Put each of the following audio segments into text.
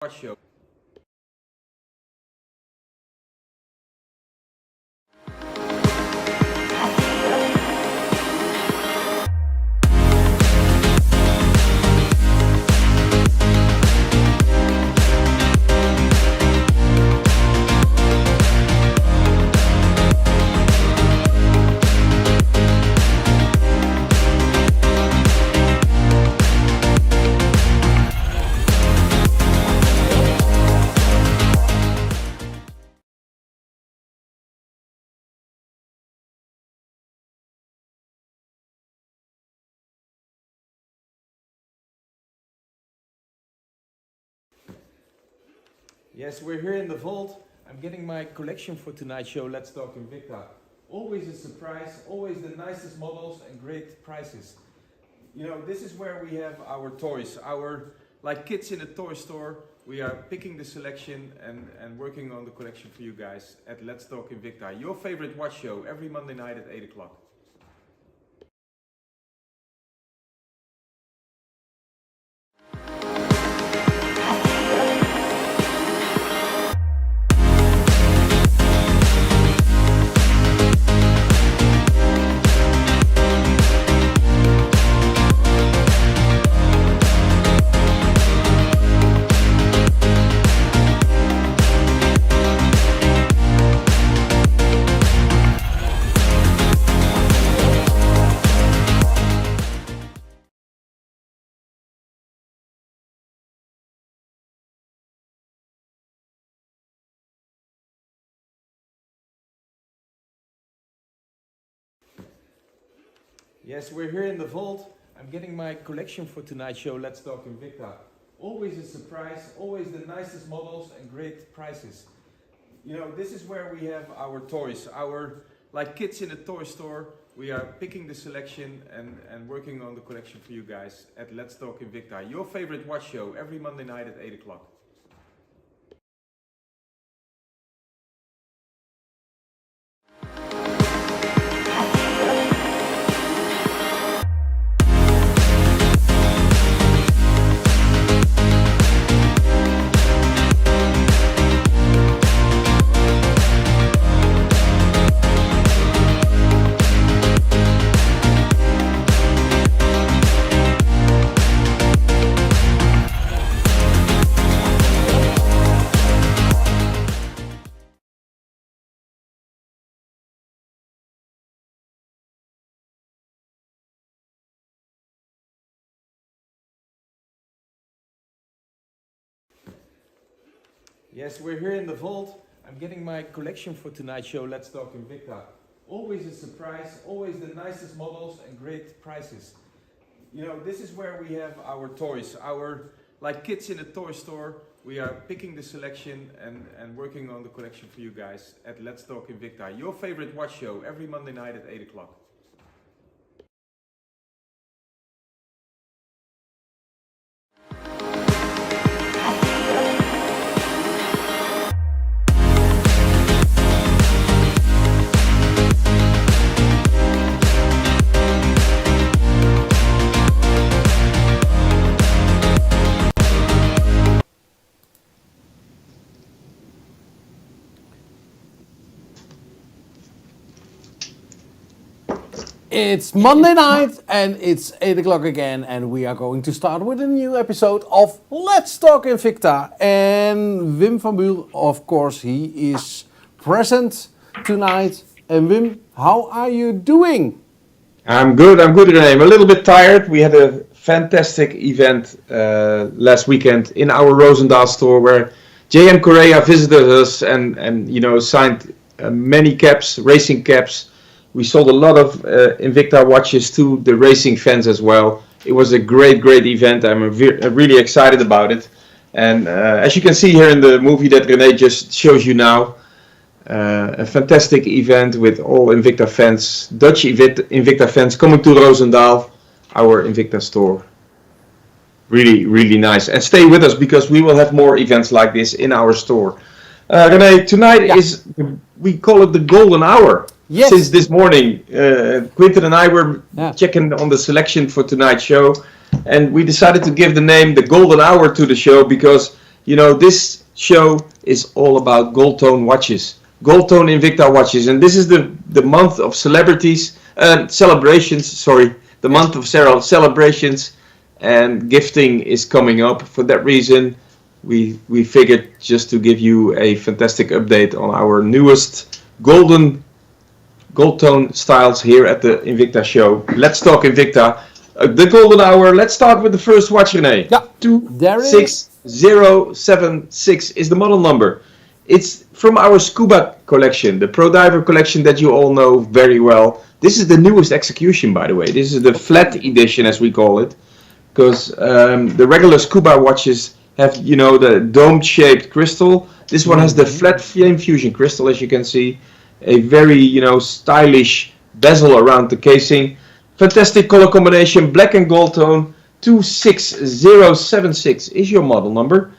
Show. Yes, we're here in the vault. I'm getting my collection for tonight's show, Let's Talk Invicta. Always a surprise, always the nicest models and great prices. You know, this is where we have our toys, like kids in a toy store. We are picking the selection and working on the collection for you guys at Let's Talk Invicta, your favorite watch show, every Monday night at 8 o'clock. Yes, we're here in the vault. I'm getting my collection for tonight's show, Let's Talk Invicta. Always a surprise, always the nicest models and great prices. You know, this is where we have our toys, like kids in a toy store. We are picking the selection and working on the collection for you guys at Let's Talk Invicta, your favorite watch show, every Monday night at 8 o'clock. Yes, we're here in the vault. I'm getting my collection for tonight's show, Let's Talk Invicta. Always a surprise, always the nicest models and great prices. You know, this is where we have our toys, like kids in a toy store. We are picking the selection and working on the collection for you guys at Let's Talk Invicta, your favorite watch show, every Monday night at 8 o'clock. It's Monday night and it's 8 o'clock again, and we are going to start with a new episode of Let's Talk Invicta. And Wim van Buul, of course, he is present tonight. And Wim, how are you doing? I'm good, René. I'm a little bit tired. We had a fantastic event last weekend in our Roosendaal store where JM Correa visited us and you know, signed many caps, racing caps. We sold a lot of Invicta watches to the racing fans as well. It was a great event. I'm really excited about it. And as you can see here in the movie that René just shows you now, a fantastic event with all Invicta fans, Dutch Invicta fans coming to Roosendaal, our Invicta store. Really nice. And stay with us because we will have more events like this in our store. René, tonight we call it the golden hour. Yes. Since this morning, Quinten and I were checking on the selection for tonight's show, and we decided to give the name the golden hour to the show because You know, this show is all about gold tone watches, gold tone Invicta watches, and this is the month of celebrations. Sorry, the month of celebrations, and gifting is coming up. For that reason, we figured just to give you a fantastic update on our newest gold tone styles here at the Invicta show. Let's talk Invicta. The golden hour. Let's start with the first watch, René. Yeah, 26076 is the model number. It's from our Scuba collection, the Pro Diver collection that you all know very well. This is the newest execution, by the way. This is the flat edition, as we call it, because the regular Scuba watches have, you know, the dome-shaped crystal. This one has the flat flame fusion crystal, as you can see. A very, you know, stylish bezel around the casing. Fantastic color combination, black and gold tone. 26076 is your model number.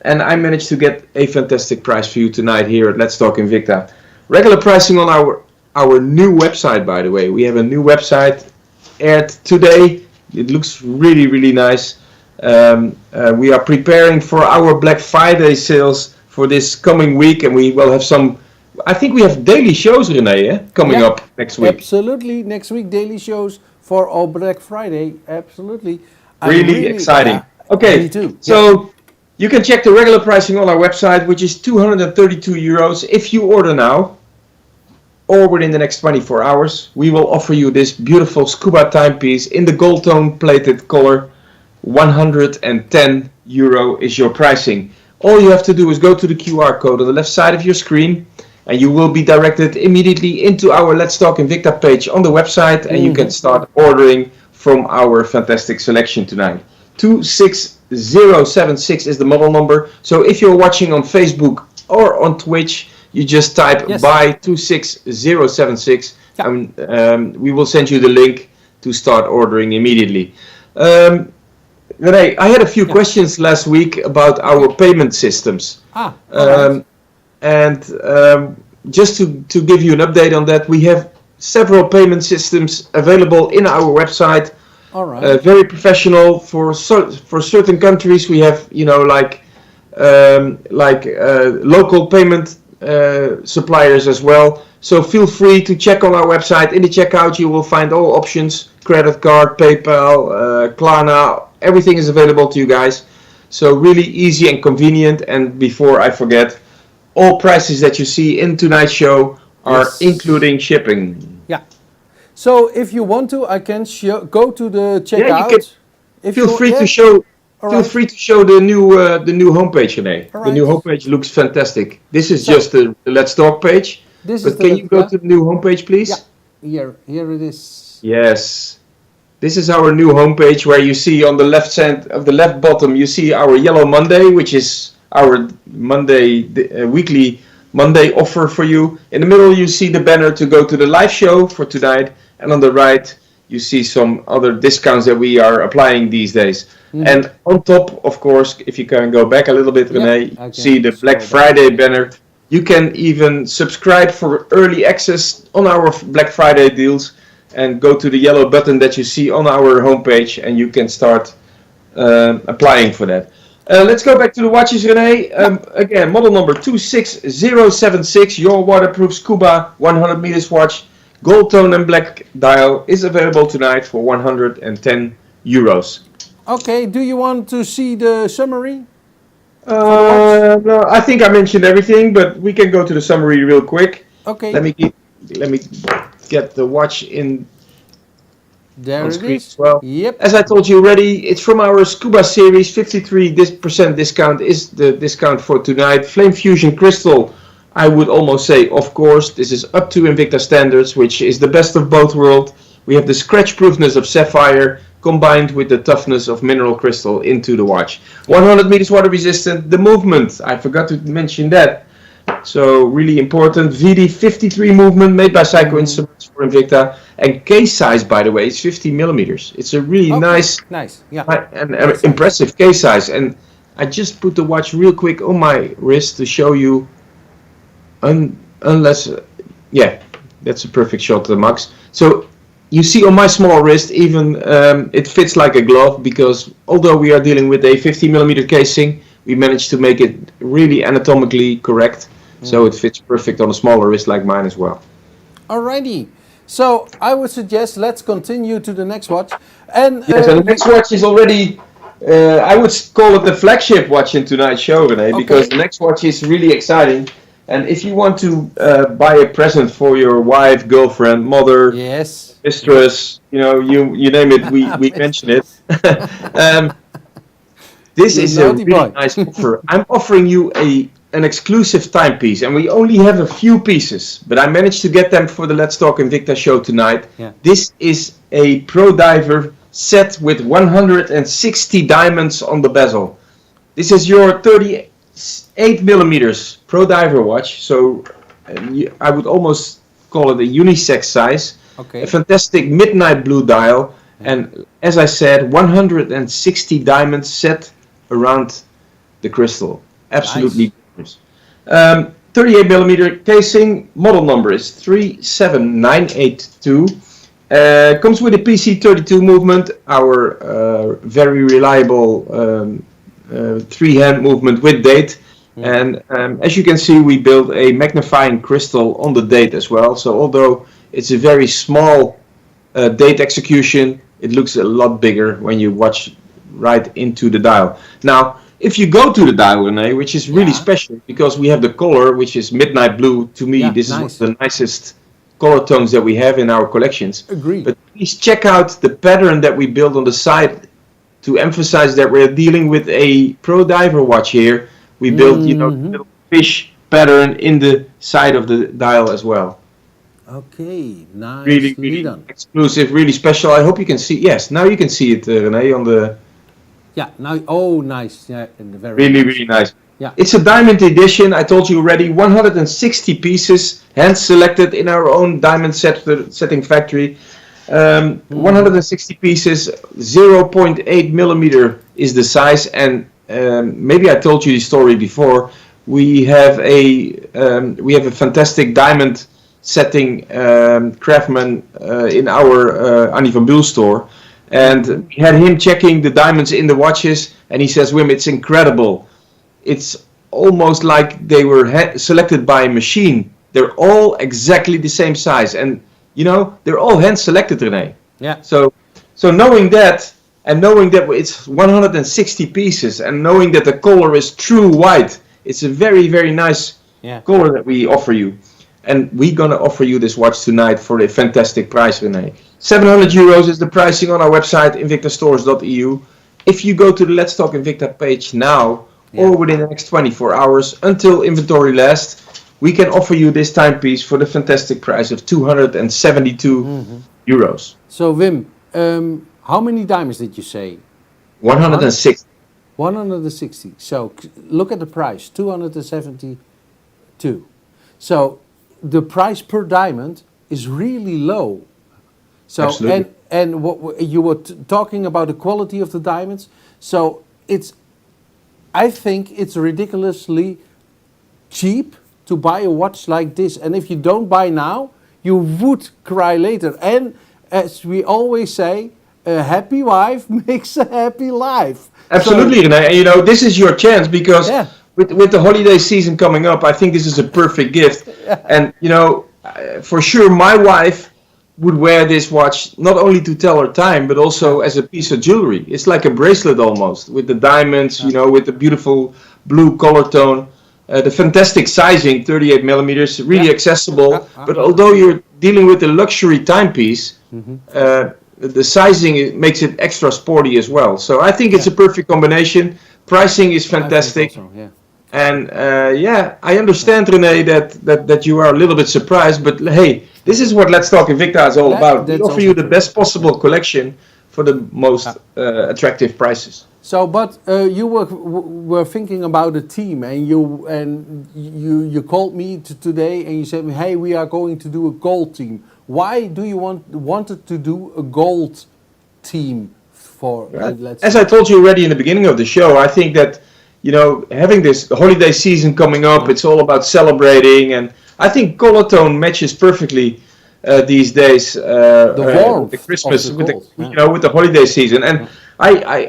And I managed to get a fantastic price for you tonight here at Let's Talk Invicta. Regular pricing on our new website, by the way. We have a new website aired today. It looks really, really nice. We are preparing for our Black Friday sales for this coming week, and we will have some. I think we have daily shows, René, coming up next week. Absolutely, next week daily shows for our Black Friday. Absolutely, Really exciting. Okay, me too. So you can check the regular pricing on our website, which is €232. If you order now or within the next 24 hours, we will offer you this beautiful Scuba timepiece in the gold tone plated color. €110 is your pricing. All you have to do is go to the QR code on the left side of your screen, and you will be directed immediately into our Let's Talk Invicta page on the website, and you can start ordering from our fantastic selection tonight. 26076 is the model number. So if you're watching on Facebook or on Twitch, you just type buy 26076, and we will send you the link to start ordering immediately. René, I had a few questions last week about our payment systems. Just to give you an update on that, we have several payment systems available in our website. All right. Very professional for certain countries. We have, you know, like local payment suppliers as well. So feel free to check on our website. In the checkout, you will find all options: credit card, PayPal, Klarna. Everything is available to you guys. So really easy and convenient. And before I forget, all prices that you see in tonight's show are including shipping. Yeah. So if you want to, I can go to the checkout. Feel free to show the new homepage, René. The new homepage looks fantastic. This is just the Let's Talk page. Can you go to the new homepage, please? Yeah. Here it is. Yes. This is our new homepage, where you see on the left side of the left bottom, you see our Yellow Monday, which is our weekly Monday offer for you. In the middle, you see the banner to go to the live show for tonight. And on the right, you see some other discounts that we are applying these days. And on top, of course, if you can go back a little bit, René, see the Black Friday banner. You can even subscribe for early access on our Black Friday deals, and go to the yellow button that you see on our homepage, and you can start applying for that. Let's go back to the watches, René. Again, model number 26076, your waterproof Scuba 100 meters watch, gold tone and black dial, is available tonight for €110. Okay, do you want to see the summary? No, I think I mentioned everything, but we can go to the summary real quick. Okay. Let me get the watch in. There on it screen is. as well. Yep. As I told you already, it's from our Scuba series. 53% discount is the discount for tonight. Flame Fusion Crystal, I would almost say, of course, this is up to Invicta standards, which is the best of both worlds. We have the scratch proofness of sapphire combined with the toughness of mineral crystal into the watch. 100 meters water resistant. The movement, I forgot to mention that. So really important. VD53 movement made by Psycho Instruments for Invicta. And case size, by the way, is 50 millimeters. It's a really nice and impressive case size. And I just put the watch real quick on my wrist to show you. That's a perfect shot, Max. So you see on my small wrist, even it fits like a glove, because although we are dealing with a 50 millimeter casing, we managed to make it really anatomically correct, so it fits perfect on a smaller wrist like mine as well. Alrighty. So I would suggest let's continue to the next watch. And Yes, and the next watch is already, I would call it the flagship watch in tonight's show, René, because the next watch is really exciting. And if you want to buy a present for your wife, girlfriend, mother, mistress, you name it, we mention it. This is a really nice offer. I'm offering you an exclusive timepiece, and we only have a few pieces, but I managed to get them for the Let's Talk Invicta show tonight. Yeah. This is a Pro Diver set with 160 diamonds on the bezel. This is your 38 millimeters Pro Diver watch, so I would almost call it a unisex size. Okay. A fantastic midnight blue dial, and as I said, 160 diamonds set around the crystal. Absolutely. Nice. 38 millimeter casing, model number is 37982. Comes with a PC32 movement, our very reliable 3-hand movement with date. And as you can see, we built a magnifying crystal on the date as well. So although it's a very small date execution, it looks a lot bigger when you watch right into the dial. Now, if you go to the dial, René, which is really special because we have the color, which is midnight blue. To me, this is one of the nicest color tones that we have in our collections. Agree. But please check out the pattern that we built on the side to emphasize that we're dealing with a Pro Diver watch here. We built, the little fish pattern in the side of the dial as well. Okay, nice. Really done. Exclusive, really special. I hope you can see. Yes, now you can see it, René, on the. Yeah, now, oh, nice. Yeah, very really nice. Yeah. It's a diamond edition, I told you already, 160 pieces, hand selected in our own diamond setting factory. 160 pieces, 0.8 millimeter is the size, and maybe I told you the story before. We have a fantastic diamond setting craftsman in our Annie van Buul store. And we had him checking the diamonds in the watches, and he says, Wim, it's incredible. It's almost like they were selected by a machine. They're all exactly the same size, and they're all hand selected, René. Yeah. So knowing that, and knowing that it's 160 pieces, and knowing that the color is true white, it's a very, very nice color that we offer you. And we're gonna offer you this watch tonight for a fantastic price, René. €700 is the pricing on our website, invictastores.eu. If you go to the Let's Talk Invicta page now, or within the next 24 hours, until inventory lasts, we can offer you this timepiece for the fantastic price of €272. So Wim, how many diamonds did you say? 160. 160. So look at the price, 272. So the price per diamond is really low. So absolutely. and what you were talking about the quality of the diamonds. So I think it's ridiculously cheap to buy a watch like this. And if you don't buy now, you would cry later. And as we always say, a happy wife makes a happy life. Absolutely, so, and this is your chance because with the holiday season coming up, I think this is a perfect gift. And for sure, my wife would wear this watch not only to tell her time, but also as a piece of jewelry. It's like a bracelet almost, with the diamonds, with the beautiful blue color tone. The fantastic sizing, 38 millimeters, really accessible. But although you're dealing with a luxury timepiece, the sizing makes it extra sporty as well. So I think it's a perfect combination. Pricing is fantastic. And I understand, René, that you are a little bit surprised, but hey, this is what Let's Talk Invicta is all about. We offer you the best possible collection for the most attractive prices. So, but you were thinking about a team, and you called me today, and you said, "Hey, we are going to do a gold team." Why do you wanted to do a gold team for? As I told you already in the beginning of the show, I think that having this holiday season coming up, it's all about celebrating, and I think color tone matches perfectly these days. The warmth the Christmas of with gold. with the holiday season, and I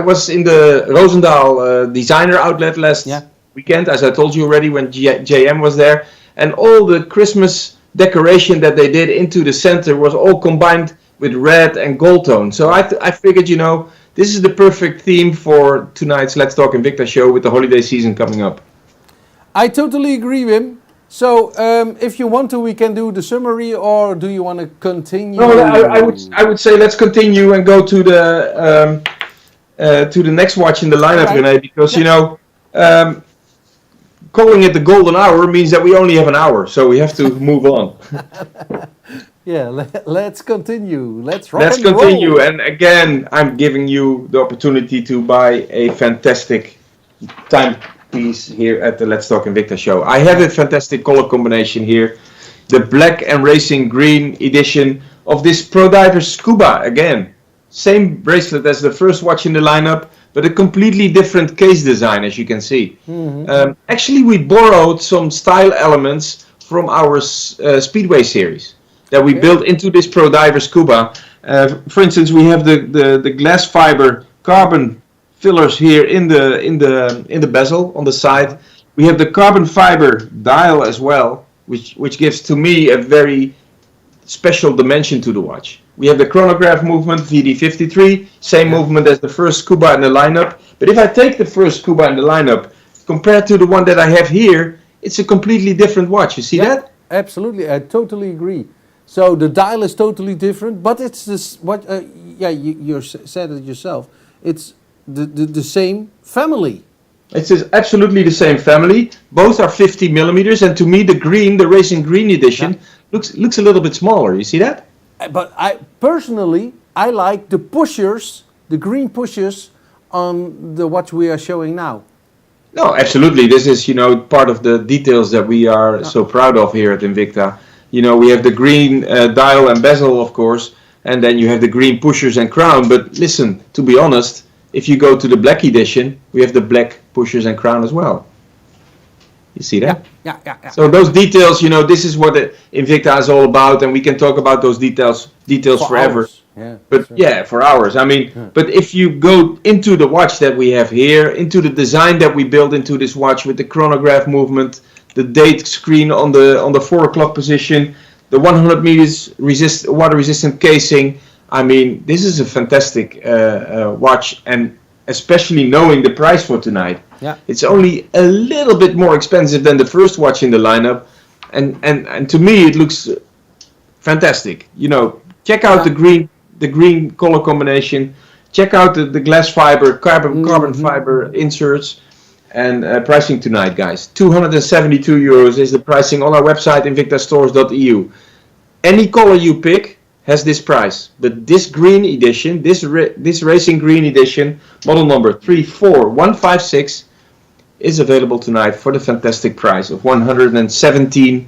was in the Roosendaal designer outlet last Yeah. weekend, as I told you already, when JM was there, and all the Christmas decoration that they did into the center was all combined with red and gold tone. So I figured, this is the perfect theme for tonight's Let's Talk Invicta show with the holiday season coming up. I totally agree, Wim. So, if you want to, we can do the summary, or do you want to continue? No, I would say let's continue and go to the next watch in the lineup, Right. René, because calling it the golden hour means that we only have an hour, so we have to move on. Yeah, let's continue. Let's Continue, roll. and again, I'm giving you the opportunity to buy a fantastic timepiece here at the Let's Talk Invicta show. I have a fantastic color combination here, the black and racing green edition of this Pro Diver Scuba. Again, same bracelet as the first watch in the lineup, but a completely different case design, as you can see. Mm-hmm. Actually, we borrowed some style elements from our Speedway series that we built into this Pro Diver Scuba. For instance, we have the glass fiber carbon fillers here in the bezel on the side. We have the carbon fiber dial as well, which gives to me a very special dimension to the watch. We have the chronograph movement, VD53, same movement as the first Scuba in the lineup. But if I take the first Scuba in the lineup, compared to the one that I have here, it's a completely different watch. You see that? Absolutely, I totally agree. So the dial is totally different, but it's this. What? You said it yourself. It's the same family. It's absolutely the same family. Both are 50 millimeters, and to me, the racing green edition looks a little bit smaller. You see that? But I personally, I like the pushers, the green pushers on the watch we are showing now. No, absolutely. This is, part of the details that we are so proud of here at Invicta. We have the green dial and bezel, of course, and then you have the green pushers and crown. But listen, to be honest, if you go to the black edition, we have the black pushers and crown as well. You see that? Yeah. So those details, this is what Invicta is all about, and we can talk about those details For forever. hours. Yeah, But sure. for hours. I mean, but if you go into the watch that we have here, into the design that we built into this watch with the chronograph movement, the date screen on the 4 o'clock position, the 100 meters water resistant casing. I mean, this is a fantastic watch, and especially knowing the price for tonight. Yeah. It's only a little bit more expensive than the first watch in the lineup, and to me it looks fantastic. Check out the green color combination. Check out the glass fiber, carbon fiber inserts, and pricing tonight, guys. €272 is the pricing on our website, invictastores.eu. Any color you pick has this price, but this green edition, this racing green edition, model number 34156, is available tonight for the fantastic price of €117.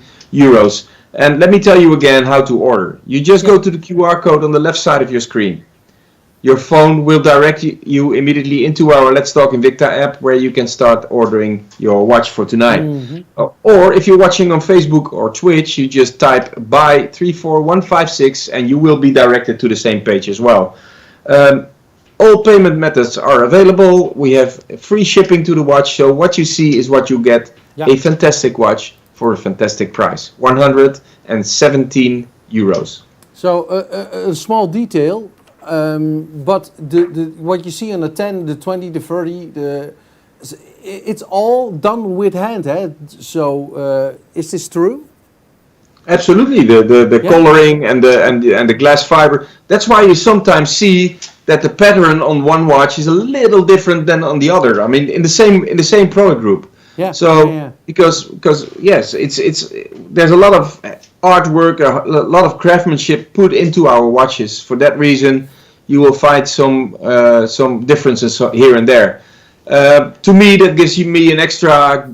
And let me tell you again how to order. You just go to the QR code on the left side of your screen. Your phone will direct you immediately into our Let's Talk Invicta app, where you can start ordering your watch for tonight. Or if you're watching on Facebook or Twitch, you just type buy 34156 and you will be directed to the same page as well. All payment methods are available. We have free shipping to the watch, so what you see is what you get. Yeah. A fantastic watch for a fantastic price, €117. So a small detail, but what you see on the 10, the 20, the 30, it's all done with hand. So is this true? Absolutely, the coloring and the glass fiber. That's why you sometimes see that the pattern on one watch is a little different than on the other. I mean, in the same product group. Yeah. So because yes, it's there's a lot of artwork, a lot of craftsmanship put into our watches. For that reason, you will find some differences here and there. To me, that gives me an extra,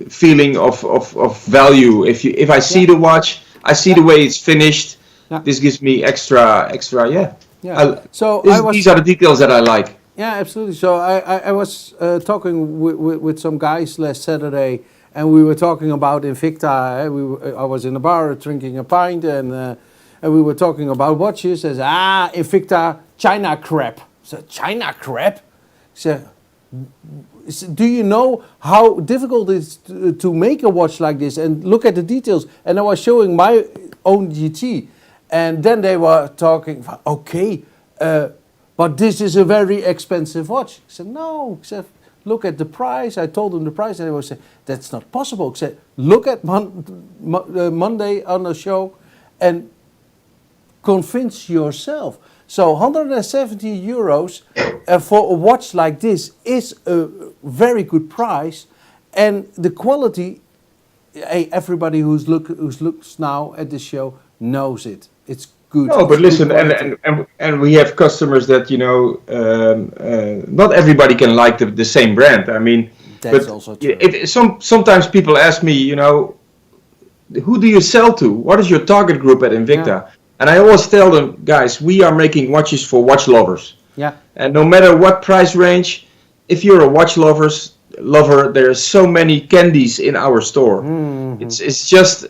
feeling of value. If I see the watch, I see the way it's finished. Yeah. This gives me extra. Yeah. These are the details that I like. Yeah, absolutely. So I was talking with some guys last Saturday, and we were talking about Invicta. I was in a bar drinking a pint, and and we were talking about watches. Says, Invicta, China crap. So China crap? So, do you know how difficult it is to make a watch like this? And look at the details. And I was showing my own GT. And then they were talking, okay, but this is a very expensive watch. I said, no. I said, look at the price. I told them the price, and they were saying, that's not possible. I said, look at Monday on the show and convince yourself. So 170 euros for a watch like this is a very good price, and the quality, everybody who looks now at the show knows it. It's good. No, but listen, and we have customers that, you know, not everybody can like the same brand. I mean, that's but also true. Sometimes people ask me, you know, who do you sell to? What is your target group at Invicta? Yeah. And I always tell them, guys, we are making watches for watch lovers. Yeah. And no matter what price range, if you're a watch lover, there are so many candies in our store. Mm-hmm. It's just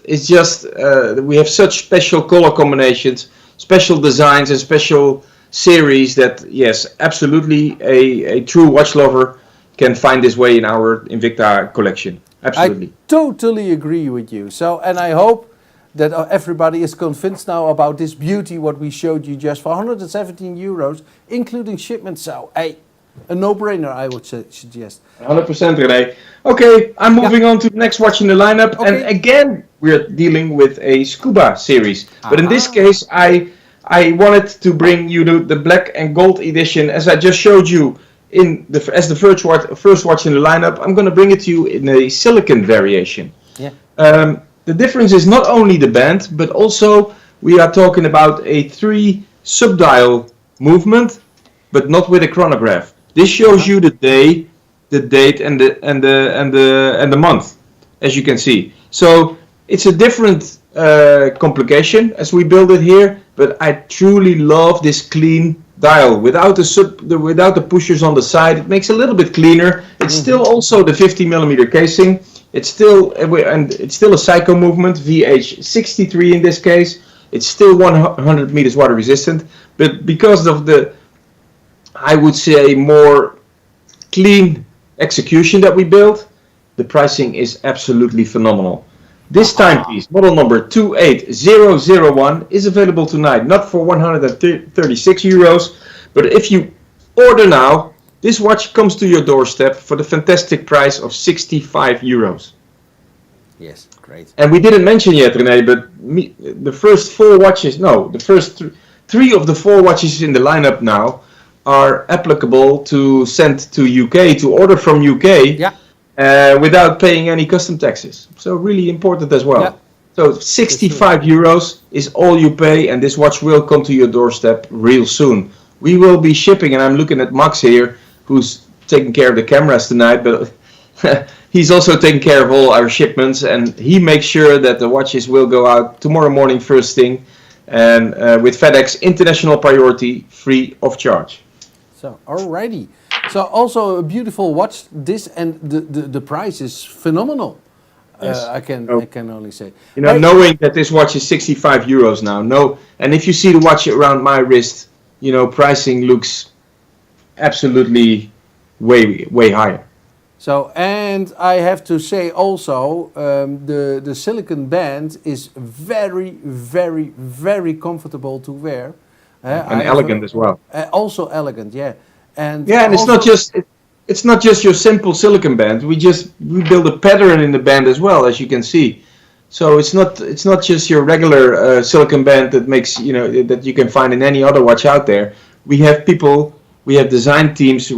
we have such special color combinations, special designs, and special series that, yes, absolutely a true watch lover can find his way in our Invicta collection. Absolutely. I totally agree with you. So, and I hope that everybody is convinced now about this beauty what we showed you just for 117 euros, including shipment. So, a no-brainer, I would suggest. 100%, René. Okay, I'm moving on to the next watch in the lineup. Okay. And again, we're dealing with a scuba series. But in this case, I wanted to bring you the black and gold edition, as I just showed you as the first watch in the lineup. I'm going to bring it to you in a silicon variation. Yeah. The difference is not only the band, but also we are talking about a 3 subdial movement, but not with a chronograph. This shows you the day, the date, and the month, as you can see. So it's a different complication as we build it here, but I truly love this clean dial without the pushers on the side. It makes it a little bit cleaner. It's still also the 50mm casing. It's still a Psycho movement, VH63 in this case. It's still 100 meters water resistant, but because of the, I would say, more clean execution that we built, the pricing is absolutely phenomenal. This timepiece, model number 28001, is available tonight, not for 136 euros, but if you order now, this watch comes to your doorstep for the fantastic price of 65 euros. Yes, great. And we didn't mention yet, René, but the first 4 watches, no, the first 3 of the 4 watches in the lineup now are applicable to send to UK, to order from UK, without paying any custom taxes. So really important as well. Yeah. So 65 euros is all you pay, and this watch will come to your doorstep real soon. We will be shipping, and I'm looking at Max here, who's taking care of the cameras tonight, but he's also taking care of all our shipments, and he makes sure that the watches will go out tomorrow morning first thing, and with FedEx International Priority, free of charge. So, alrighty. So also a beautiful watch, this, and the price is phenomenal. Yes. I can only say. You know, knowing that this watch is 65 euros now, and if you see the watch around my wrist, you know, pricing looks absolutely way higher. So, and I have to say also, the silicon band is very comfortable to wear. And elegant as well. Also elegant, yeah. And it's not just your simple silicon band. We build a pattern in the band as well, as you can see. So it's not just your regular silicon band that makes, you know, that you can find in any other watch out there. We have design teams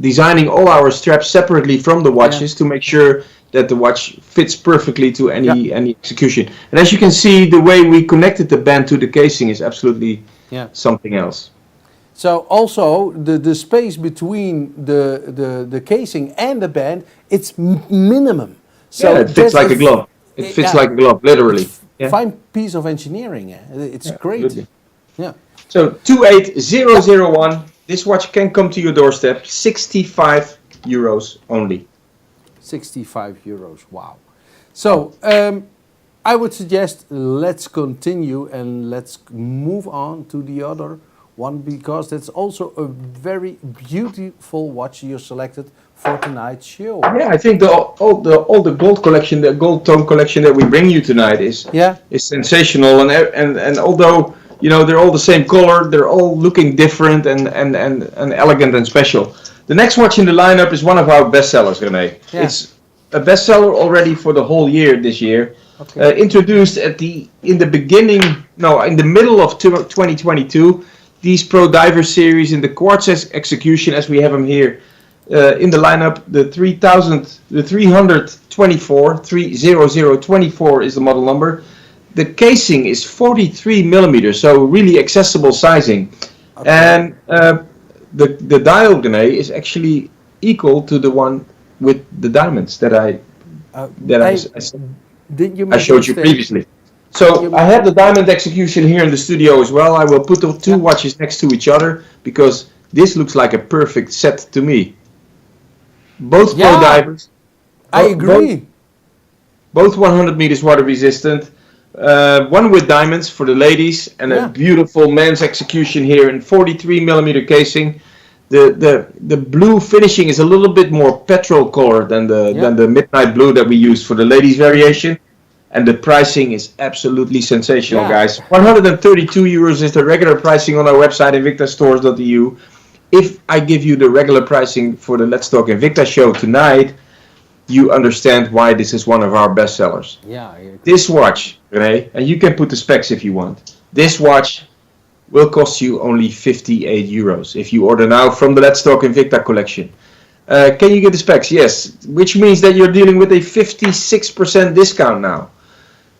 designing all our straps separately from the watches to make sure that the watch fits perfectly to any execution. And as you can see, the way we connected the band to the casing is absolutely something else. So also the space between the casing and the band, it's minimum. So it fits like a glove. It fits like a glove, literally. Fine piece of engineering. It's great. Absolutely. Yeah. So 28001, this watch can come to your doorstep, 65 euros only. 65 euros, wow. So I would suggest let's continue and let's move on to the other one, because that's also a very beautiful watch you selected for tonight's show. Yeah, I think all the gold collection, the gold tone collection that we bring you tonight is sensational, and although they're all the same color, they're all looking different and elegant and special. The next watch in the lineup is one of our bestsellers, René. Yeah. It's a bestseller already for the whole year this year. Okay. Introduced in the middle of 2022. These Pro Diver series in the quartz execution, as we have them here in the lineup. The 30024 is the model number. The casing is 43 millimeters, so really accessible sizing. Okay. And the dial, René, is actually equal to the one with the diamonds that I showed you previously. So I have the diamond execution here in the studio as well. I will put the two watches next to each other because this looks like a perfect set to me. Both Pro Divers. I agree. Both 100 meters water resistant. One with diamonds for the ladies and a beautiful men's execution here in 43 millimeter casing. The blue finishing is a little bit more petrol color than the midnight blue that we use for the ladies variation. And the pricing is absolutely sensational, guys. 132 euros is the regular pricing on our website, invictastores.eu. If I give you the regular pricing for the Let's Talk Invicta show tonight, you understand why this is one of our best sellers. Yeah. This watch, René, and you can put the specs if you want. This watch will cost you only 58 euros if you order now from the Let's Talk Invicta collection. Can you get the specs? Yes, which means that you're dealing with a 56% discount now.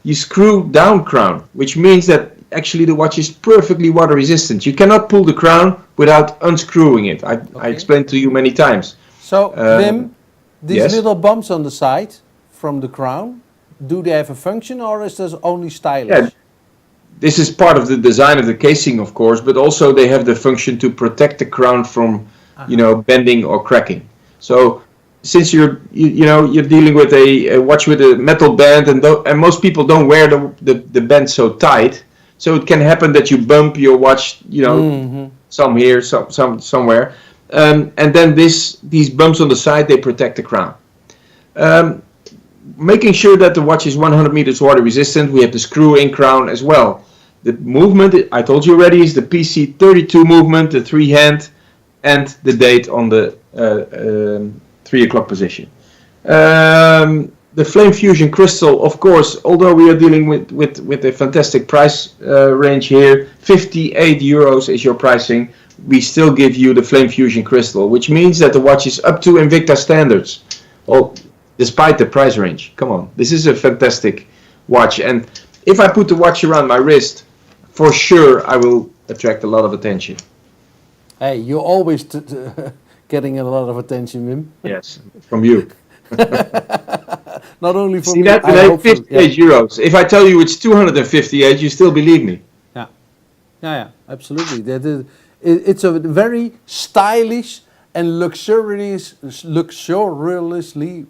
You screw down crown, which means that actually the watch is perfectly water resistant. You cannot pull the crown without unscrewing it. I explained to you many times. So, Wim, these little bumps on the side from the crown, do they have a function or is this only stylish? Yeah, this is part of the design of the casing, of course, but also they have the function to protect the crown from, bending or cracking. So, since you're dealing with a watch with a metal band, and most people don't wear the band so tight, so it can happen that you bump your watch, some here, somewhere, and then these bumps on the side, they protect the crown. Making sure that the watch is 100 meters water resistant, we have the screw-in crown as well. The movement, I told you already, is the PC32 movement, the 3-hand, and the date on the 3 o'clock position. The Flame Fusion crystal, of course, although we are dealing with a fantastic price range here, 58 euros is your pricing, we still give you the Flame Fusion crystal, which means that the watch is up to Invicta standards, despite the price range. Come on, this is a fantastic watch, and if I put the watch around my wrist, for sure I will attract a lot of attention. Hey, you're always getting a lot of attention, Wim. Yes, from you. Not only from See me. that today, 58 euros. If I tell you it's 258, you still believe me. Yeah, absolutely. It's a very stylish and luxuriously.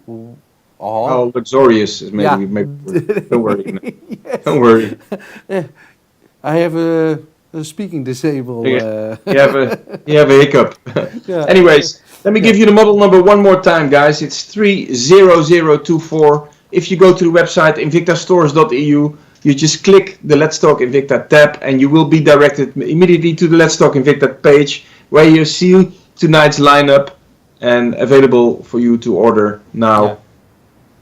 Oh, luxurious is maybe. Don't worry. Yes. Don't worry. I have a speaking disabled. You have a hiccup. Anyways, let me give you the model number one more time, guys. It's 30024. If you go to the website invictastores.eu, you just click the Let's Talk Invicta tab, and you will be directed immediately to the Let's Talk Invicta page, where you see tonight's lineup and available for you to order now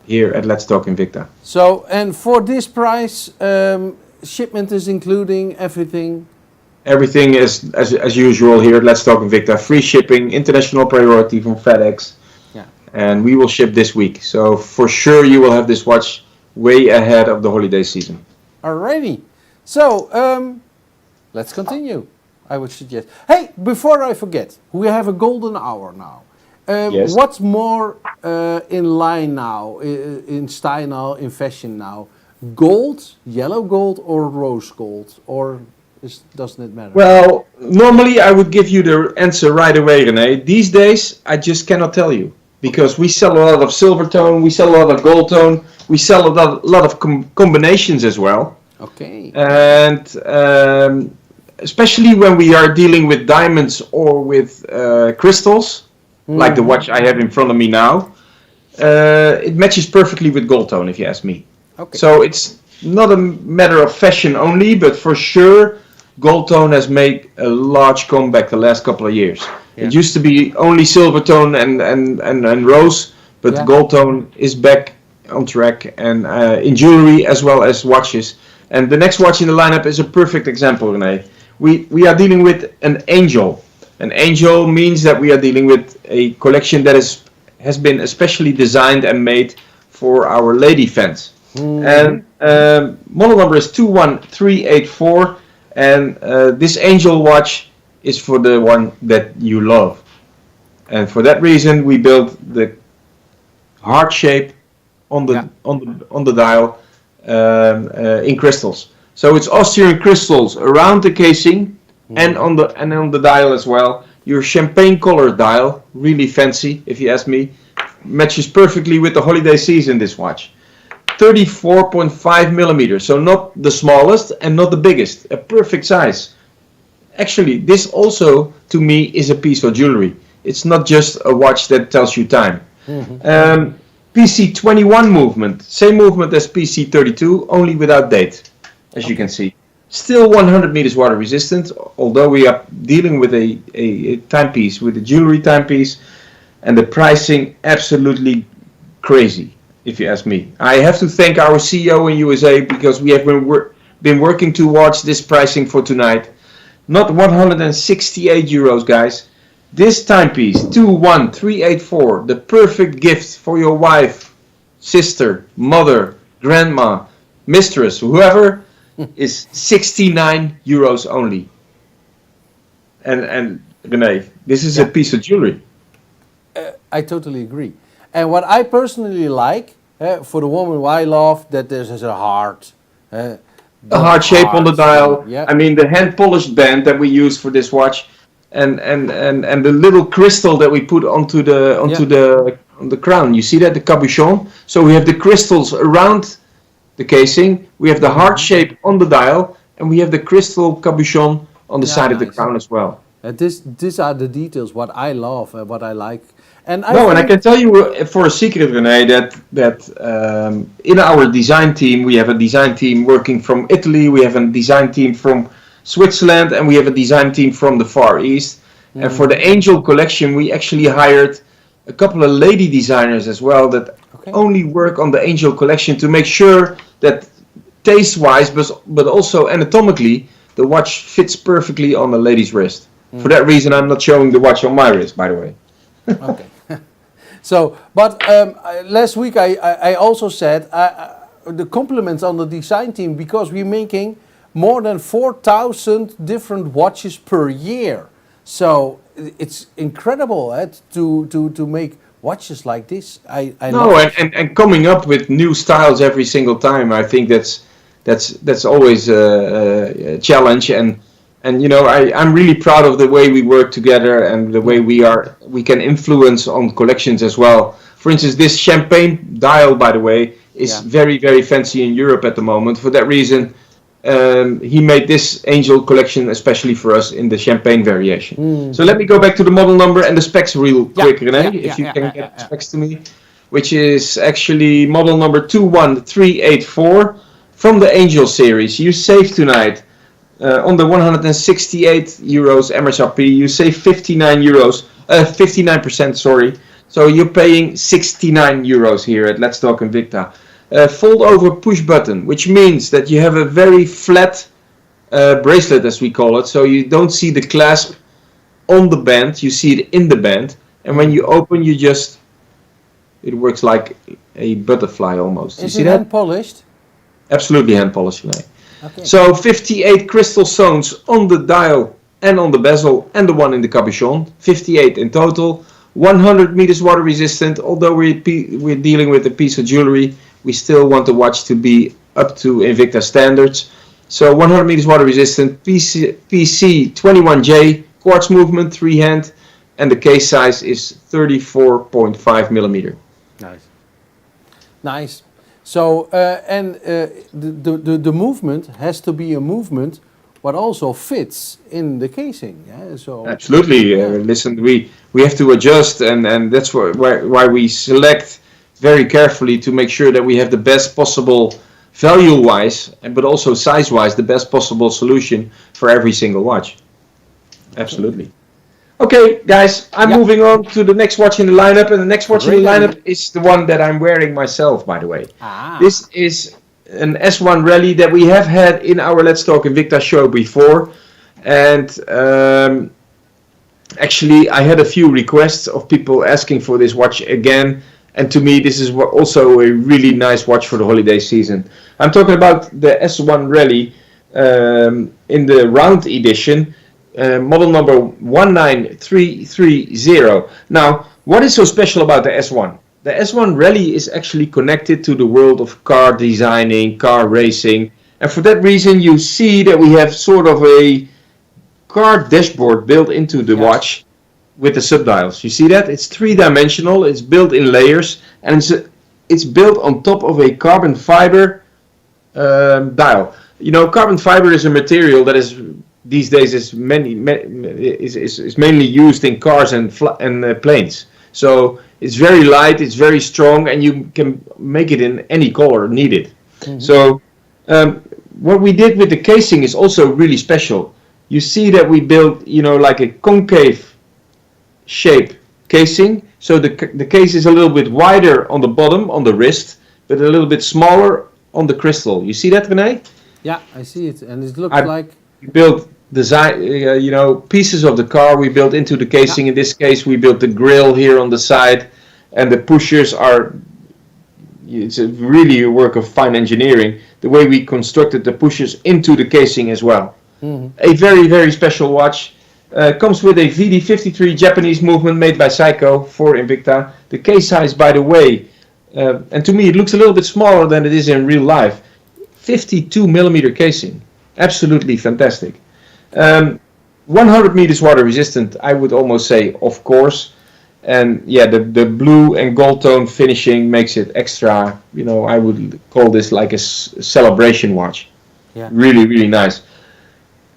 here at Let's Talk Invicta. So, and for this price, shipment is including everything. Everything is as usual here at Let's Talk Invicta. Free shipping, international priority from FedEx. Yeah. And we will ship this week. So for sure you will have this watch way ahead of the holiday season. Alrighty. So let's continue, I would suggest. Hey, before I forget, we have a golden hour now. Yes. What's more in line now, in style now, in fashion now? Gold, yellow gold or rose gold? Or doesn't it matter? Well, normally I would give you the answer right away, René. These days, I just cannot tell you. because we sell a lot of silver tone, we sell a lot of gold tone, we sell a lot of combinations as well. Okay. And especially when we are dealing with diamonds or with crystals, like the watch I have in front of me now, it matches perfectly with gold tone, if you ask me. Okay. So it's not a matter of fashion only, but for sure, gold tone has made a large comeback the last couple of years. Yeah. It used to be only silver tone and rose, but Yeah. gold tone is back on track, and in jewelry as well as watches. And the next watch in the lineup is a perfect example, René. We are dealing with an angel. An angel means that we are dealing with a collection that has been especially designed and made for our lady fans. And model number is 21384, and this angel watch is for the one that you love. And for that reason, we built the heart shape on the dial in crystals. So it's Austrian crystals around the casing and on the dial as well. Your champagne colored dial, really fancy if you ask me, matches perfectly with the holiday season, this watch. 34.5 millimeters, so not the smallest and not the biggest, a perfect size. Actually, this also to me is a piece of jewelry. It's not just a watch that tells you time. PC21 movement, same movement as PC32, only without date, as you can see. Still 100 meters water resistant, although we are dealing with a timepiece, with a jewelry timepiece, and the pricing absolutely crazy, if you ask me. I have to thank our CEO in USA, because we have been working towards this pricing for tonight. Not 168 euros, guys. This timepiece, 21384, the perfect gift for your wife, sister, mother, grandma, mistress, whoever, is 69 euros only. And René, this is a piece of jewelry. I totally agree. And what I personally like, for the woman who I love, that there's a heart. The heart shape on the dial. Yeah. I mean, the hand polished band that we use for this watch, and the little crystal that we put onto the crown. You see that, the cabochon? So we have the crystals around the casing, we have the heart shape on the dial, and we have the crystal cabochon on the side of the crown as well. These are the details, what I love, what I like. And I can tell you for a secret, René, that in our design team, we have a design team working from Italy, we have a design team from Switzerland, and we have a design team from the Far East. And for the Angel collection, we actually hired a couple of lady designers as well that only work on the Angel collection to make sure that taste-wise, but also anatomically, the watch fits perfectly on a lady's wrist. For that reason, I'm not showing the watch on my wrist, by the way. Okay. So, but last week I also said the compliments on the design team, because we're making more than 4,000 different watches per year. So it's incredible to make watches like this. And coming up with new styles every single time. I think that's always a challenge. And you know, I'm really proud of the way we work together and the way we can influence on collections as well. For instance, this champagne dial, by the way, is very, very fancy in Europe at the moment. For that reason, he made this Angel collection especially for us in the champagne variation. So let me go back to the model number and the specs real quick, René, if you can get the specs to me, which is actually model number 21384 from the Angel series. You save tonight on the 168 euros MSRP, you save 59%, sorry. So you're paying 69 euros here at Let's Talk Invicta. Fold over push button, which means that you have a very flat bracelet, as we call it. So you don't see the clasp on the band, you see it in the band. And when you open, it works like a butterfly almost. Is it hand polished? Absolutely hand polished. Okay. So 58 crystal stones on the dial and on the bezel and the one in the cabochon. 58 in total. 100 meters water resistant. Although we're dealing with a piece of jewelry, we still want the watch to be up to Invicta standards. So 100 meters water resistant. PC21J quartz movement, 3 hand. and the case size is 34.5 millimeter. Nice. Nice. So, the movement has to be a movement what also fits in the casing. Yeah. So Absolutely. Listen, we have to adjust, and that's why we select very carefully to make sure that we have the best possible value-wise, but also size-wise, the best possible solution for every single watch. Absolutely. Okay, guys, I'm moving on to the next watch in the lineup, and the next watch in the lineup is the one that I'm wearing myself, by the way. This is an S1 Rally that we have had in our Let's Talk Invicta show before, and actually I had a few requests of people asking for this watch again, and to me this is also a really nice watch for the holiday season. I'm talking about the S1 Rally in the round edition, model number 19330. Now, what is so special about the S1? The S1 Rally is actually connected to the world of car designing, car racing, and for that reason you see that we have sort of a car dashboard built into the watch with the subdials. You see that? It's three-dimensional, it's built in layers, and it's built on top of a carbon fiber dial. You know, carbon fiber is a material that is these days is mainly used in cars and planes. So it's very light, it's very strong, and you can make it in any color needed. Mm-hmm. So what we did with the casing is also really special. You see that we built, you know, like a concave shape casing. So the case is a little bit wider on the bottom, on the wrist, but a little bit smaller on the crystal. You see that, René? Yeah, I see it, and it looks like we built design, you know, pieces of the car we built into the casing. In this case, we built the grille here on the side, and the pushers are. It's really a work of fine engineering. The way we constructed the pushers into the casing as well. Mm-hmm. A very, very special watch. Comes with a VD53 Japanese movement made by Seiko for Invicta. The case size, by the way, and to me it looks a little bit smaller than it is in real life. 52 millimeter casing. Absolutely fantastic. 100 meters water resistant, I would almost say, of course. And yeah, the blue and gold tone finishing makes it extra, you know, I would call this like a celebration watch. Yeah. Really, really nice.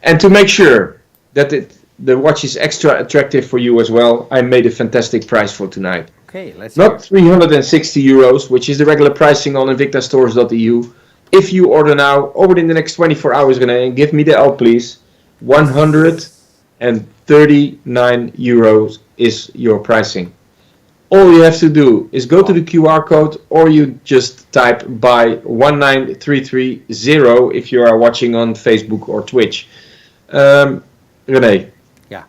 And to make sure that the watch is extra attractive for you as well, I made a fantastic price for tonight. Okay, let's Not 360 euros, which is the regular pricing on invictastores.eu. If you order now, or within the next 24 hours, René, and give me the L, please, 139 euros is your pricing. All you have to do is go to the QR code, or you just type buy 19330 if you are watching on Facebook or Twitch. René. Yeah.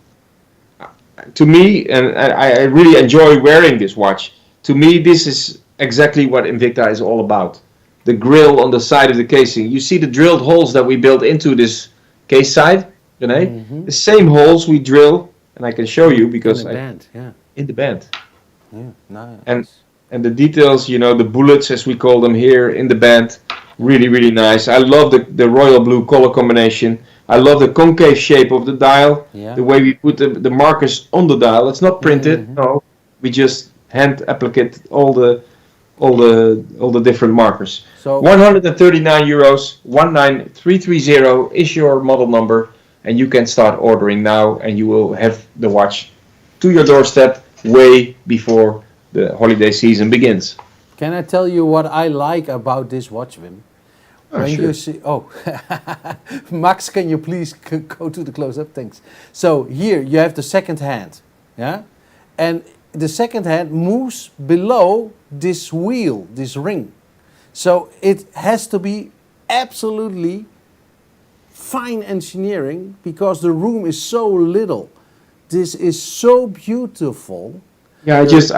To me, and I really enjoy wearing this watch. To me, this is exactly what Invicta is all about. The grill on the side of the casing. You see the drilled holes that we built into this case side, René? Mm-hmm. The same holes we drill, and I can show you because in the band, yeah. In the band. Yeah, nice. And the details, you know, the bullets as we call them here in the band, really, really nice. I love the royal blue color combination. I love the concave shape of the dial. Yeah. The way we put the markers on the dial. It's not printed. Mm-hmm. No, we just hand applicate all the different markers. So 139 euros, 19330 is your model number, and you can start ordering now, and you will have the watch to your doorstep way before the holiday season begins. Can I tell you what I like about this watch, Wim? When sure. you see, Max, can you please go to the close-up? Thanks. So here you have the second hand, yeah, and the second hand moves below this wheel, this ring. So it has to be absolutely fine engineering because the room is so little. This is so beautiful. Yeah, I just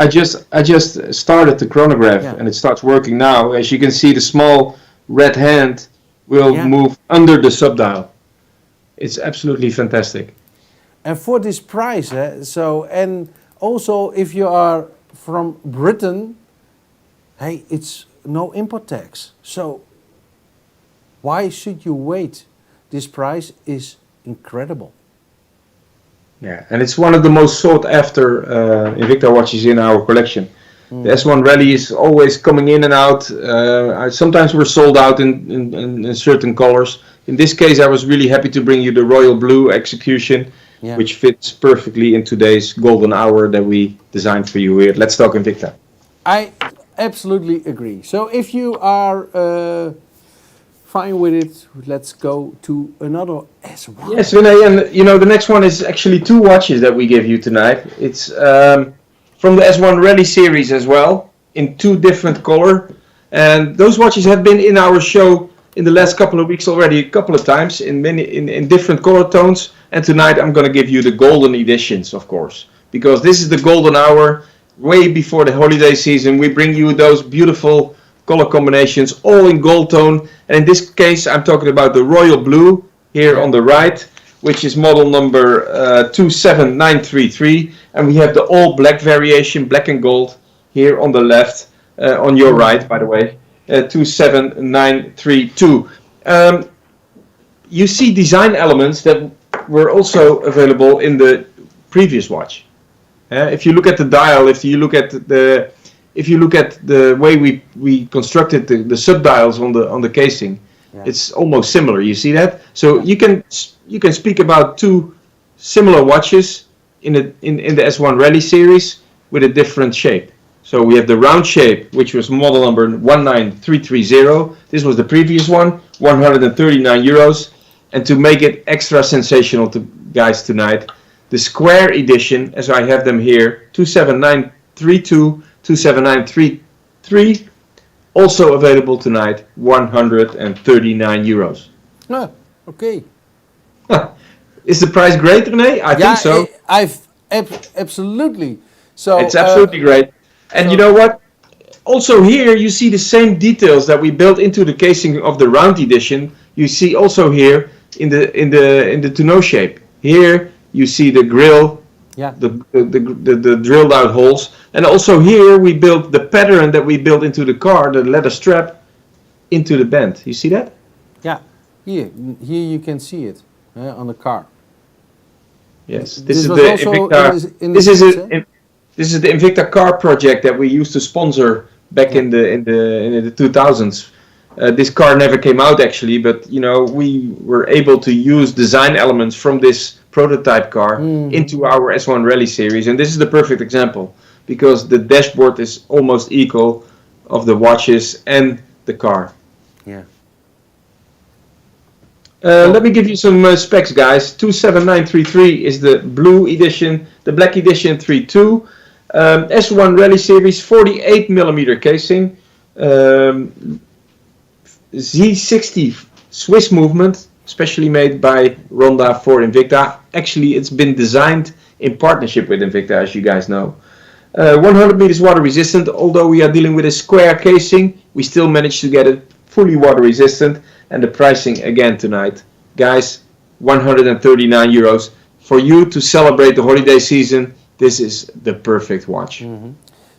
started the chronograph, and it starts working now. As you can see, the small red hand will move under the subdial. It's absolutely fantastic. And for this price, and also if you are from Britain, hey, it's no import tax. So why should you wait? This price is incredible. Yeah, and it's one of the most sought after Invicta watches in our collection. The S1 Rally is always coming in and out. Sometimes we're sold out in certain colors. In this case, I was really happy to bring you the royal blue execution, which fits perfectly in today's golden hour that we designed for you here. Let's talk Invicta. I absolutely agree. So if you are fine with it, let's go to another S1. Yes, Vinay, and you know the next one is actually two watches that we give you tonight. It's from the S1 Rally series as well, in two different color. And those watches have been in our show in the last couple of weeks already a couple of times in different color tones. And tonight I'm going to give you the golden editions, of course, because this is the golden hour, way before the holiday season. We bring you those beautiful color combinations, all in gold tone. And in this case, I'm talking about the royal blue here on the right, which is model number 27933. And we have the all black variation, black and gold, here on the left, on your right, by the way, 27932. You see design elements that were also available in the previous watch. If you look at the dial, if you look at the way we constructed the sub dials on the casing, it's almost similar. You see that? So you can speak about two similar watches in the S1 Rally series with a different shape. So we have the round shape, which was model number 19330. This was the previous one, 139 euros. And to make it extra sensational to guys tonight, the square edition, as I have them here, 27932, 27933, also available tonight, 139 euros. Ah, okay. Is the price great, René? I think so. Absolutely. So it's absolutely great. And you know what? Also here you see the same details that we built into the casing of the round edition. You see also here in the tonneau shape. Here you see the grill, the drilled out holes, and also here we built the pattern that we built into the car, the leather strap, into the band. You see that? Yeah. Here you can see it on the car. Yes, this is the Invicta. This is the Invicta car project that we used to sponsor back in the 2000s. This car never came out actually, but you know we were able to use design elements from this prototype car into our S1 Rally series, and this is the perfect example because the dashboard is almost equal of the watches and the car. Yeah. Let me give you some specs, guys. 27933 is the blue edition, the black edition 32. S1 Rally Series 48mm casing. Z60 Swiss movement, specially made by Ronda for Invicta. Actually, it's been designed in partnership with Invicta, as you guys know. 100 meters water resistant. Although we are dealing with a square casing, we still managed to get it fully water resistant. And the pricing again tonight, guys, 139 euros. For you to celebrate the holiday season, this is the perfect watch. Mm-hmm.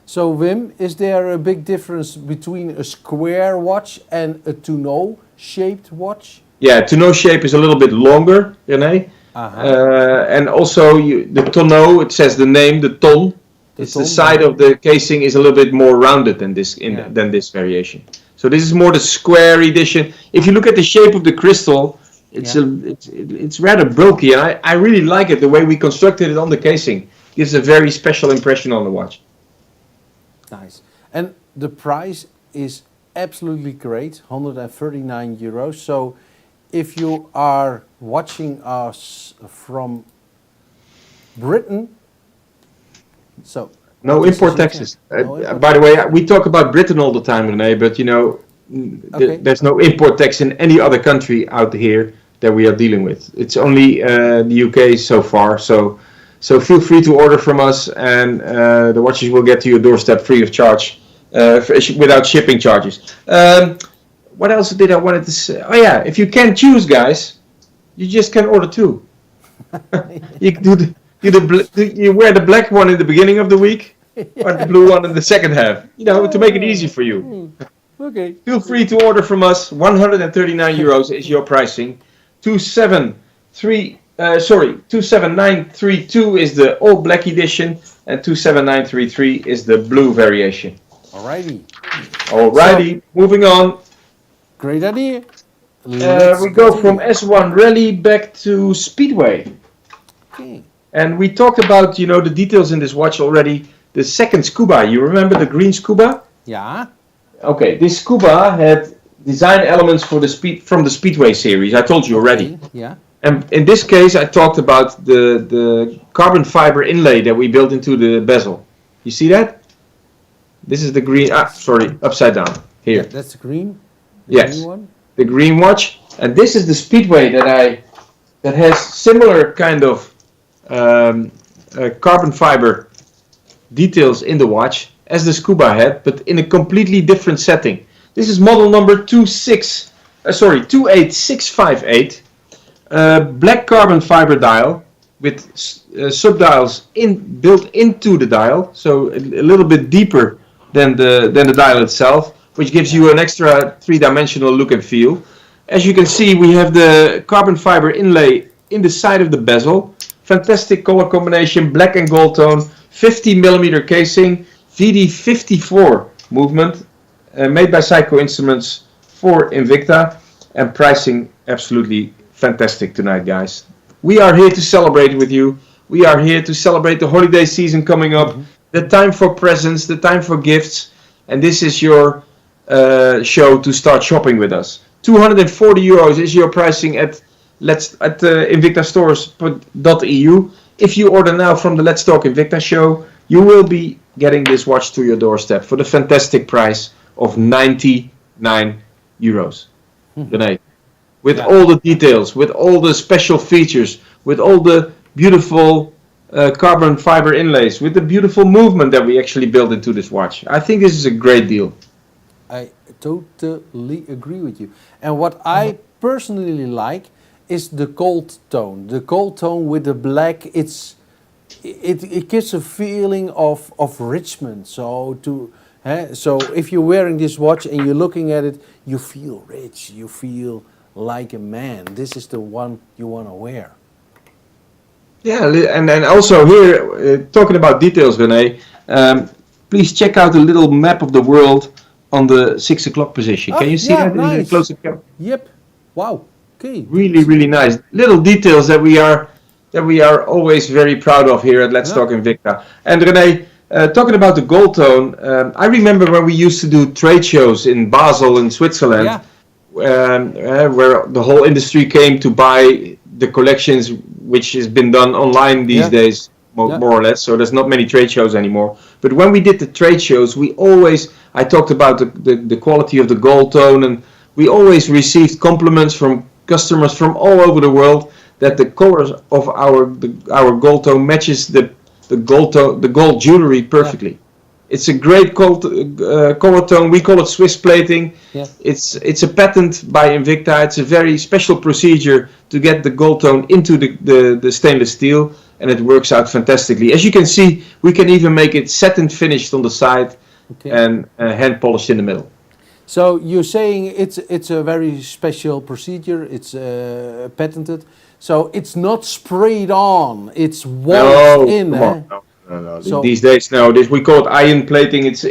So Wim, is there a big difference between a square watch and a tonneau shaped watch? Yeah, tonneau shape is a little bit longer, René. And also the tonneau, it says the name, the ton. The side of the casing is a little bit more rounded than this variation. So this is more the square edition. If you look at the shape of the crystal, it's rather bulky, and I really like it the way we constructed it on the casing. Gives a very special impression on the watch. Nice. And the price is absolutely great, 139 euros. So if you are watching us from Britain, so no import taxes. By the way, we talk about Britain all the time, René, but you know, there's no import tax in any other country out here that we are dealing with. It's only the UK so far. So feel free to order from us, and the watches will get to your doorstep free of charge, without shipping charges. What else did I wanted to say? Oh yeah, if you can choose, guys, you just can order two. You wear the black one in the beginning of the week, or the blue one in the second half. You know, to make it easy for you. Okay. Feel free to order from us. 139 euros is your pricing. 27932 is the all black edition, and 27933 is the blue variation. Alrighty. Alrighty, moving on. Great idea. We go from S1 Rally back to Speedway. Okay. And we talked about, the details in this watch already. The second Scuba, you remember the green Scuba? Yeah. Okay, this Scuba had design elements from the Speedway series. I told you already. Okay. Yeah. And in this case, I talked about the carbon fiber inlay that we built into the bezel. You see that? This is the green. Upside down here. Yeah, that's the green. Yes, Green one. the green watch. And this is the Speedway that has similar kind of carbon fiber details in the watch as the Scuba had, but in a completely different setting. This is model number 28658. Black carbon fiber dial with subdials built into the dial, so a little bit deeper than the dial itself, which gives you an extra three-dimensional look and feel. As you can see, we have the carbon fiber inlay in the side of the bezel. Fantastic color combination, black and gold tone, 50mm casing, VD54 movement, made by Psycho Instruments for Invicta, and pricing absolutely fantastic tonight, guys. We are here to celebrate with you. We are here to celebrate the holiday season coming up, the time for presents, the time for gifts, and this is your show to start shopping with us. 240 euros is your pricing at invictastores.eu. If you order now from the Let's Talk Invicta show, you will be getting this watch to your doorstep for the fantastic price of 99 euros. With all the details, with all the special features, with all the beautiful carbon fiber inlays, with the beautiful movement that we actually built into this watch. I think this is a great deal. I totally agree with you. And what I personally like is the gold tone. The gold tone with the black, it gives a feeling of richness. So if you're wearing this watch and you're looking at it, you feel rich, you feel like a man. This is the one you want to wear. Yeah, and then also here, talking about details, René, please check out a little map of the world on the 6 o'clock position. Can you see that in the close-up camera? Yep. Wow. Okay. Really, really nice. Little details that we are always very proud of here at Let's Talk Invicta. And René, talking about the gold tone, I remember when we used to do trade shows in Basel in Switzerland, where the whole industry came to buy the collections, which has been done online these days, more or less. So there's not many trade shows anymore. But when we did the trade shows, I talked about the quality of the gold tone, and we always received compliments from customers from all over the world that the colors of our gold tone matches the gold jewelry perfectly. It's a great color tone. We call it Swiss plating. Yeah. It's a patent by Invicta. It's a very special procedure to get the gold tone into the stainless steel, and it works out fantastically. As you can see, we can even make it satin finished on the side and hand polished in the middle. So you're saying it's a very special procedure. It's patented. So it's not sprayed on. It's walled in. No. So these days, no. We call it iron plating. It's a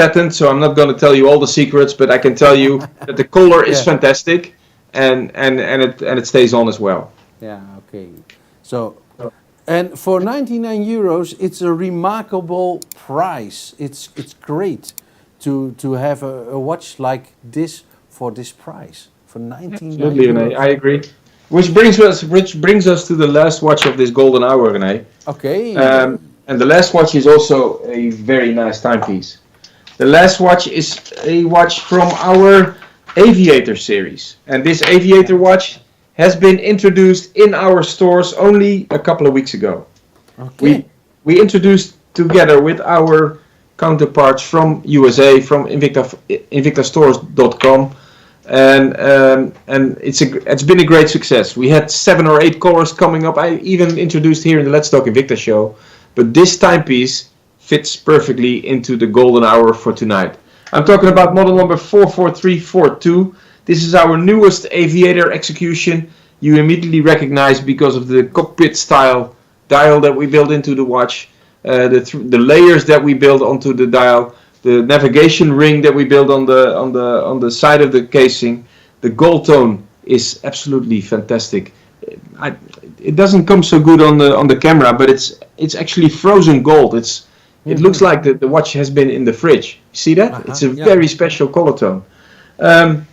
patent. So I'm not going to tell you all the secrets, but I can tell you that the color is fantastic, and it stays on as well. Yeah. Okay. So, and for 99 euros, it's a remarkable price. It's great to have a watch like this for this price for 99 Absolutely, euros. René, I agree. Which brings us to the last watch of this golden hour, René. Okay. And the last watch is also a very nice timepiece. The last watch is a watch from our Aviator series, and this Aviator watch has been introduced in our stores only a couple of weeks ago. Okay. We introduced together with our counterparts from USA, from Invictastores.com, and it's been a great success. We had 7 or 8 colors coming up. I even introduced here in the Let's Talk Invicta show, but this timepiece fits perfectly into the golden hour for tonight. I'm talking about model number 44342. This is our newest Aviator execution. you immediately recognize because of the cockpit style dial that we built into the watch, the layers that we built onto the dial, the navigation ring that we built on the side of the casing. The gold tone is absolutely fantastic. It doesn't come so good on the camera, but it's actually frozen gold. It looks like the watch has been in the fridge. You see that? It's a very special color tone.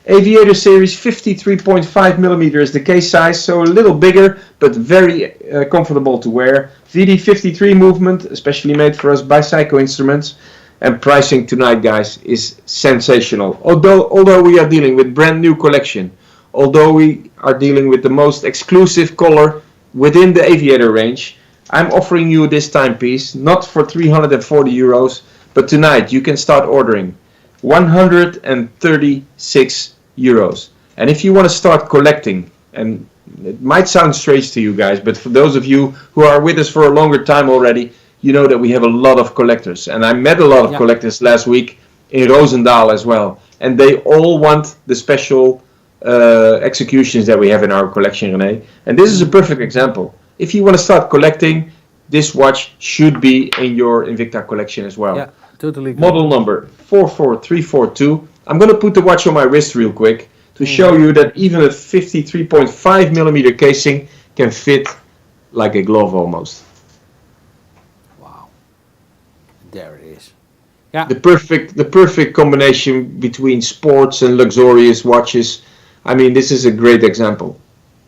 Aviator Series 53.5 millimeter is the case size, so a little bigger, but very comfortable to wear. VD53 movement, especially made for us by Psycho Instruments. And pricing tonight, guys, is sensational. Although we are dealing with brand new collection, although we are dealing with the most exclusive color within the Aviator range, I'm offering you this timepiece, not for 340 euros, but tonight you can start ordering 136 euros. And if you want to start collecting, and it might sound strange to you guys, but for those of you who are with us for a longer time already, you know that we have a lot of collectors. And I met a lot of collectors last week in Roosendaal as well. And they all want the special executions that we have in our collection, René. And this is a perfect example. If you want to start collecting, this watch should be in your Invicta collection as well. Yeah, totally agree. Model number 44342. I'm going to put the watch on my wrist real quick to show you that even a 53.5 millimeter casing can fit like a glove almost. Wow. There it is. Yeah. The perfect combination between sports and luxurious watches. I mean, this is a great example.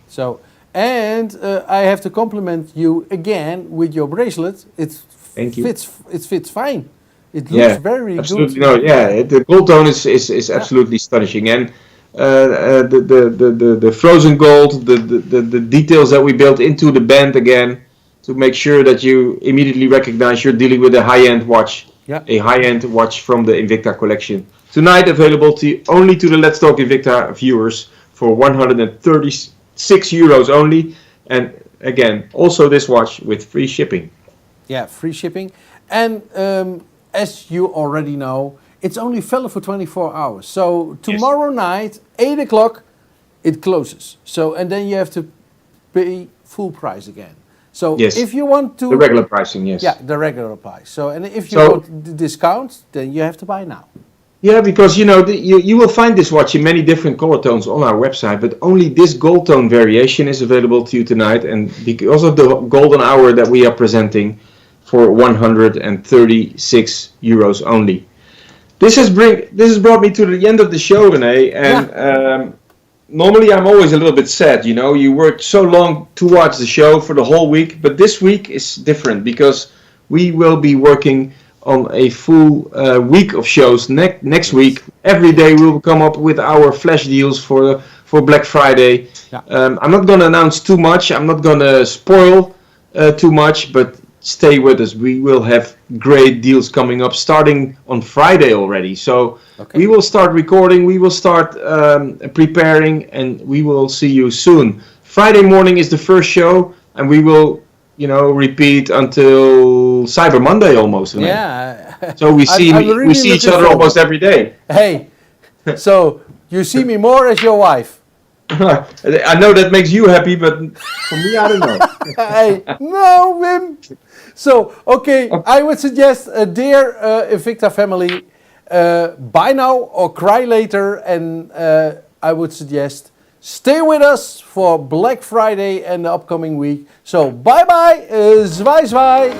So, and I have to compliment you again with your bracelet. It fits fine. It looks very absolutely good. The gold tone is absolutely astonishing, and the frozen gold, the details that we built into the band again to make sure that you immediately recognize you're dealing with a high-end watch, a high-end watch from the Invicta collection. Tonight available only to the Let's Talk Invicta viewers for 136 euros only, and again also this watch with free shipping. Yeah, free shipping, and as you already know, it's only valid for 24 hours. So tomorrow night, 8 o'clock, it closes. So, and then you have to pay full price again. So if you want to... The regular pricing, yes. Yeah, the regular price. So, and if you want the discount, then you have to buy now. Yeah, because you know you will find this watch in many different color tones on our website, but only this gold tone variation is available to you tonight, and because of the golden hour that we are presenting for 136 euros only. This has brought me to the end of the show, René, and normally I'm always a little bit sad, you know, you worked so long to watch the show for the whole week, but this week is different because we will be working on a full week of shows next week. Every day we will come up with our flash deals for Black Friday. I'm not going to announce too much, I'm not going to spoil too much, but stay with us. We will have great deals coming up starting on Friday already. So we will start recording, we will start preparing, and we will see you soon. Friday morning is the first show, and we will, you know, repeat until Cyber Monday almost. Yeah. So we see really each other almost every day. Hey, so you see me more as your wife. I know that makes you happy, but for me, I don't know. Hey, no, Wim. So, I would suggest, dear Invicta family, buy now or cry later. And I would suggest stay with us for Black Friday and the upcoming week. So, bye-bye. Zwaai, zwaai.